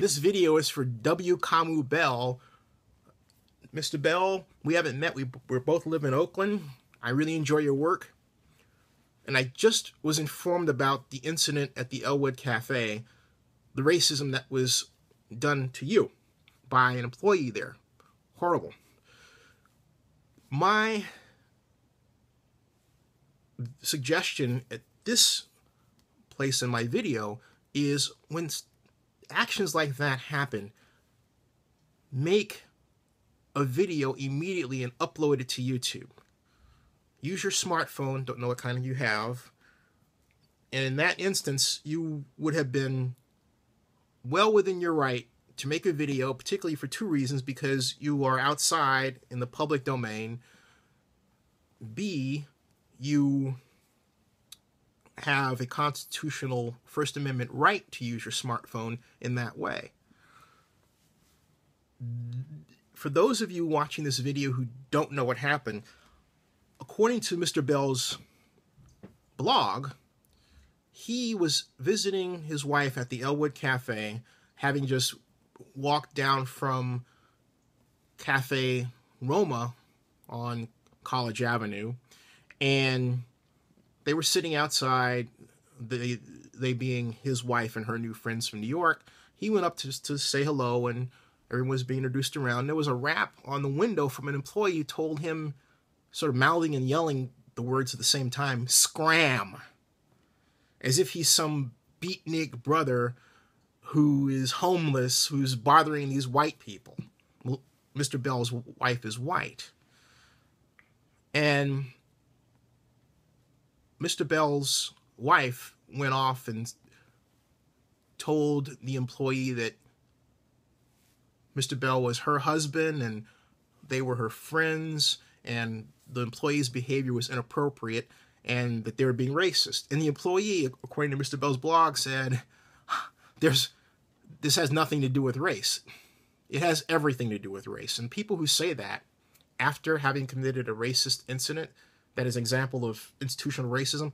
This video is for W. Kamau Bell. Mr. Bell, we haven't met. We both live in Oakland. I really enjoy your work. And I just was informed about the incident at the Elwood Cafe, the racism that was done to you by an employee there. Horrible. My suggestion at this place in my video is when actions like that happen, make a video immediately and upload it to YouTube. Use your smartphone, don't know what kind you have, and in that instance, you would have been well within your right to make a video, particularly for two reasons: because you are outside in the public domain, B, you have a constitutional First Amendment right to use your smartphone in that way. For those of you watching this video who don't know what happened, according to Mr. Bell's blog, he was visiting his wife at the Elwood Cafe, having just walked down from Cafe Roma on College Avenue, and they were sitting outside, they being his wife and her new friends from New York. He went up to say hello, and everyone was being introduced around. There was a rap on the window from an employee who told him, sort of mouthing and yelling the words at the same time, "Scram," as if he's some beatnik brother who is homeless, who's bothering these white people. Well, Mr. Bell's wife is white. And Mr. Bell's wife went off and told the employee that Mr. Bell was her husband and they were her friends, and the employee's behavior was inappropriate and that they were being racist. And the employee, according to Mr. Bell's blog, said, this has nothing to do with race. It has everything to do with race. And people who say that after having committed a racist incident that is an example of institutional racism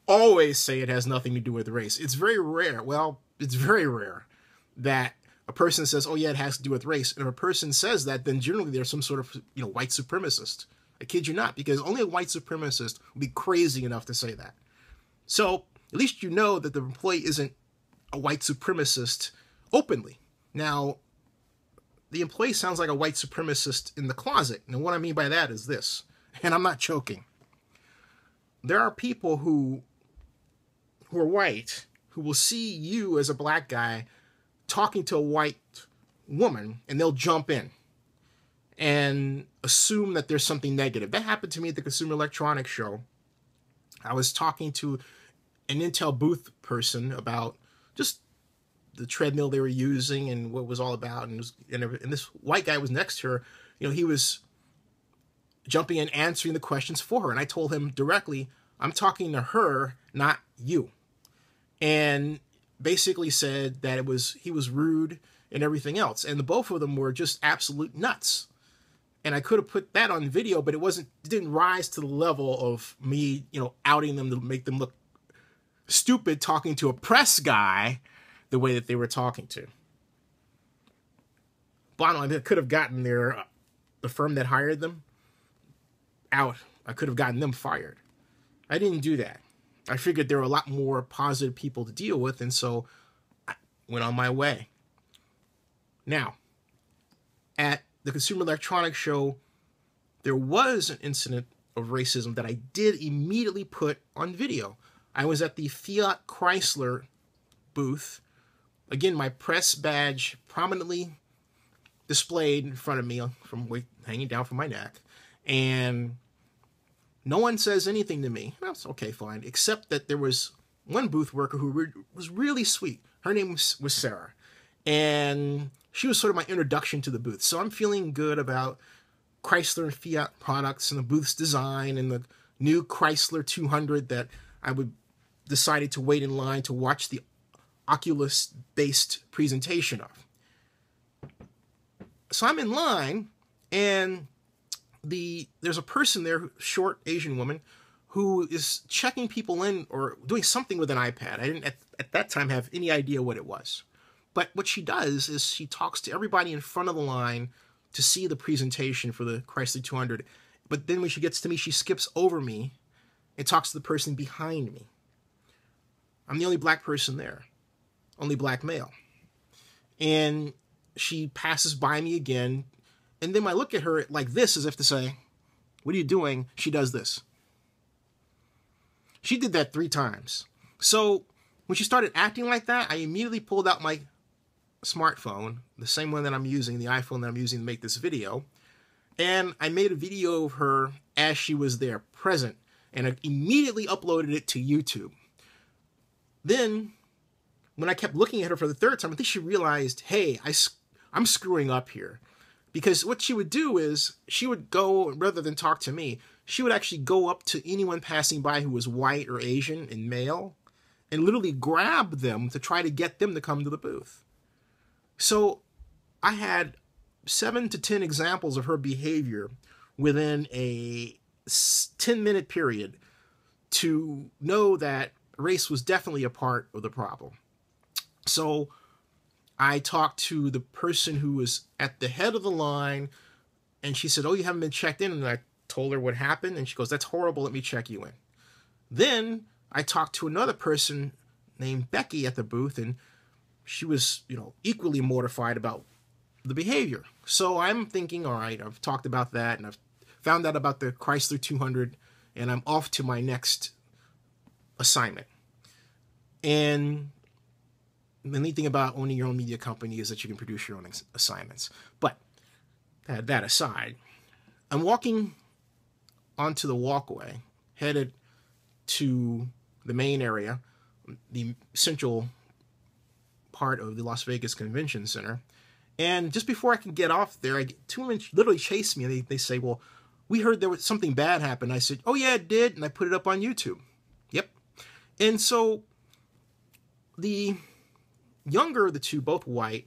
always say it has nothing to do with race. It's very rare. Well, it's very rare that a person says, oh yeah, it has to do with race. And if a person says that, then generally they're some sort of, white supremacist. I kid you not, because only a white supremacist would be crazy enough to say that. So at least you know that the employee isn't a white supremacist openly. Now, the employee sounds like a white supremacist in the closet. And what I mean by that is this, and I'm not joking. There are people who are white who will see you as a black guy talking to a white woman, and they'll jump in and assume that there's something negative. That happened to me at the Consumer Electronics Show. I was talking to an Intel booth person about just the treadmill they were using and what it was all about. And this white guy was next to her. He was jumping in, answering the questions for her. And I told him directly, I'm talking to her, not you. And basically said that he was rude and everything else. And the both of them were just absolute nuts. And I could have put that on video, but it didn't rise to the level of me, outing them to make them look stupid talking to a press guy the way that they were talking to. Bottom line, I could have gotten the firm that hired them out. I could have gotten them fired. I didn't do that. I figured there were a lot more positive people to deal with, and so I went on my way. Now, at the Consumer Electronics Show, there was an incident of racism that I did immediately put on video. I was at the Fiat Chrysler booth. Again, my press badge prominently displayed in front of me, hanging down from my neck, and no one says anything to me. That's okay, fine. Except that there was one booth worker who was really sweet. Her name was Sarah. And she was sort of my introduction to the booth. So I'm feeling good about Chrysler and Fiat products and the booth's design and the new Chrysler 200 that I decided to wait in line to watch the Oculus-based presentation of. So I'm in line, and there's a person there, short Asian woman, who is checking people in or doing something with an iPad. I didn't at that time have any idea what it was. But what she does is she talks to everybody in front of the line to see the presentation for the Chrysler 200. But then when she gets to me, she skips over me and talks to the person behind me. I'm the only black person there, only black male. And she passes by me again. And then when I look at her like this, as if to say, what are you doing? She does this. She did that 3 times. So when she started acting like that, I immediately pulled out my smartphone, the same one that I'm using, the iPhone that I'm using to make this video. And I made a video of her as she was there, present. And I immediately uploaded it to YouTube. Then, when I kept looking at her for the 3rd time, I think she realized, hey, I'm screwing up here. Because what she would do is, she would go, rather than talk to me, she would actually go up to anyone passing by who was white or Asian and male, and literally grab them to try to get them to come to the booth. So, I had 7 to 10 examples of her behavior within a 10-minute period to know that race was definitely a part of the problem. So I talked to the person who was at the head of the line, and she said, oh, you haven't been checked in? And I told her what happened, and she goes, that's horrible, let me check you in. Then I talked to another person named Becky at the booth, and she was, equally mortified about the behavior. So I'm thinking, all right, I've talked about that, and I've found out about the Chrysler 200, and I'm off to my next assignment. And the neat thing about owning your own media company is that you can produce your own assignments. But that aside, I'm walking onto the walkway, headed to the main area, the central part of the Las Vegas Convention Center. And just before I can get off there, 2 women literally chase me, and they say, well, we heard there was something bad happen. I said, oh, yeah, it did. And I put it up on YouTube. Yep. And so the younger of the 2, both white,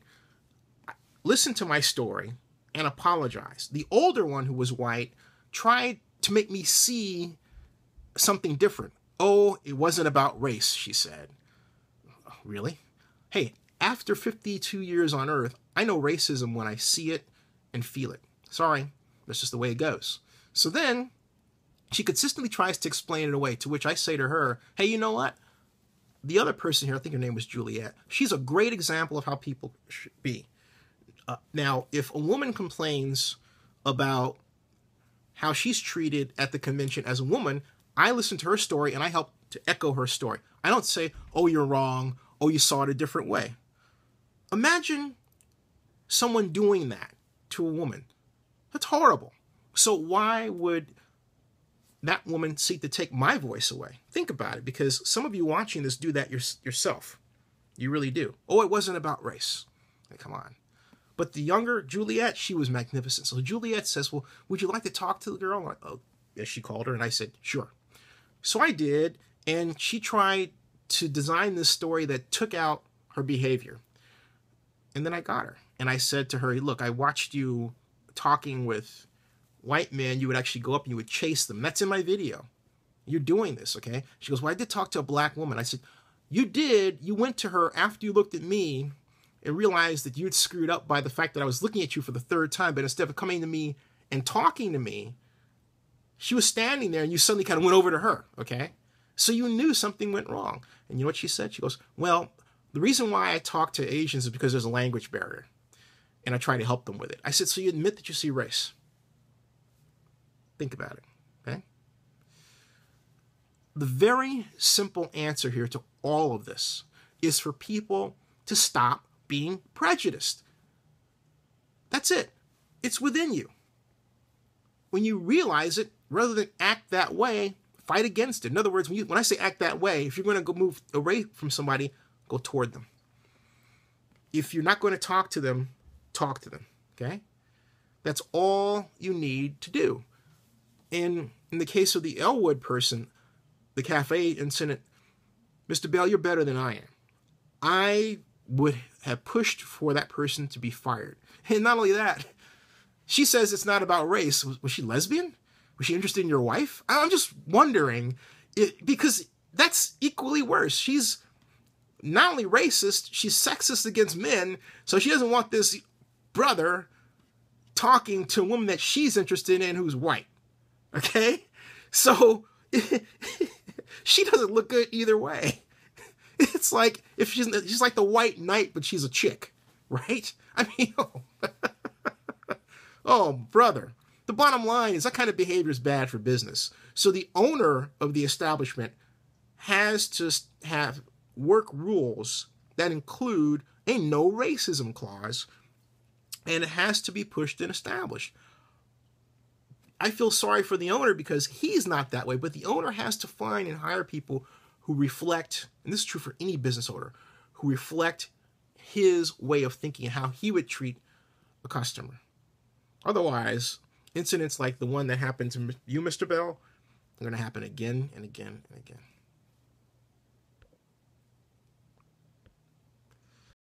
listened to my story and apologized. The older one, who was white, tried to make me see something different. Oh, it wasn't about race, she said. Really? Hey, after 52 years on Earth, I know racism when I see it and feel it. Sorry, that's just the way it goes. So then, she consistently tries to explain it away, to which I say to her, hey, you know what? The other person here, I think her name was Juliet, she's a great example of how people should be. Now, if a woman complains about how she's treated at the convention as a woman, I listen to her story and I help to echo her story. I don't say, oh, you're wrong, oh, you saw it a different way. Imagine someone doing that to a woman. That's horrible. So why would that woman seek to take my voice away? Think about it, because some of you watching this do that yourself. You really do. Oh, it wasn't about race. Like, come on. But the younger Juliet, she was magnificent. So Juliet says, well, would you like to talk to the girl? Like, oh, yes, she called her, and I said, sure. So I did, and she tried to design this story that took out her behavior. And then I got her. And I said to her, look, I watched you talking with white men. You would actually go up and you would chase them. That's in my video. You're doing this, okay? She goes, well, I did talk to a black woman. I said, you did. You went to her after you looked at me and realized that you'd screwed up by the fact that I was looking at you for the 3rd time. But instead of coming to me and talking to me, she was standing there and you suddenly kind of went over to her, okay? So you knew something went wrong. And you know what she said? She goes, well, the reason why I talk to Asians is because there's a language barrier. And I try to help them with it. I said, so you admit that you see race? Think about it, okay? The very simple answer here to all of this is for people to stop being prejudiced. That's it. It's within you. When you realize it, rather than act that way, fight against it. In other words, when I say act that way, if you're going to go move away from somebody, go toward them. If you're not going to talk to them, talk to them, okay? That's all you need to do. In the case of the Elwood person, the cafe incident, Mr. Bell, you're better than I am. I would have pushed for that person to be fired. And not only that, she says it's not about race. Was she lesbian? Was she interested in your wife? I'm just wondering, because that's equally worse. She's not only racist, she's sexist against men. So she doesn't want this brother talking to a woman that she's interested in who's white. Okay? So she doesn't look good either way. It's like if she's like the white knight, but she's a chick, right? I mean, oh, brother. The bottom line is that kind of behavior is bad for business. So the owner of the establishment has to have work rules that include a no racism clause, and it has to be pushed and established. I feel sorry for the owner because he's not that way, but the owner has to find and hire people who reflect, and this is true for any business owner, who reflect his way of thinking and how he would treat a customer. Otherwise, incidents like the one that happened to you, Mr. Bell, are going to happen again and again and again.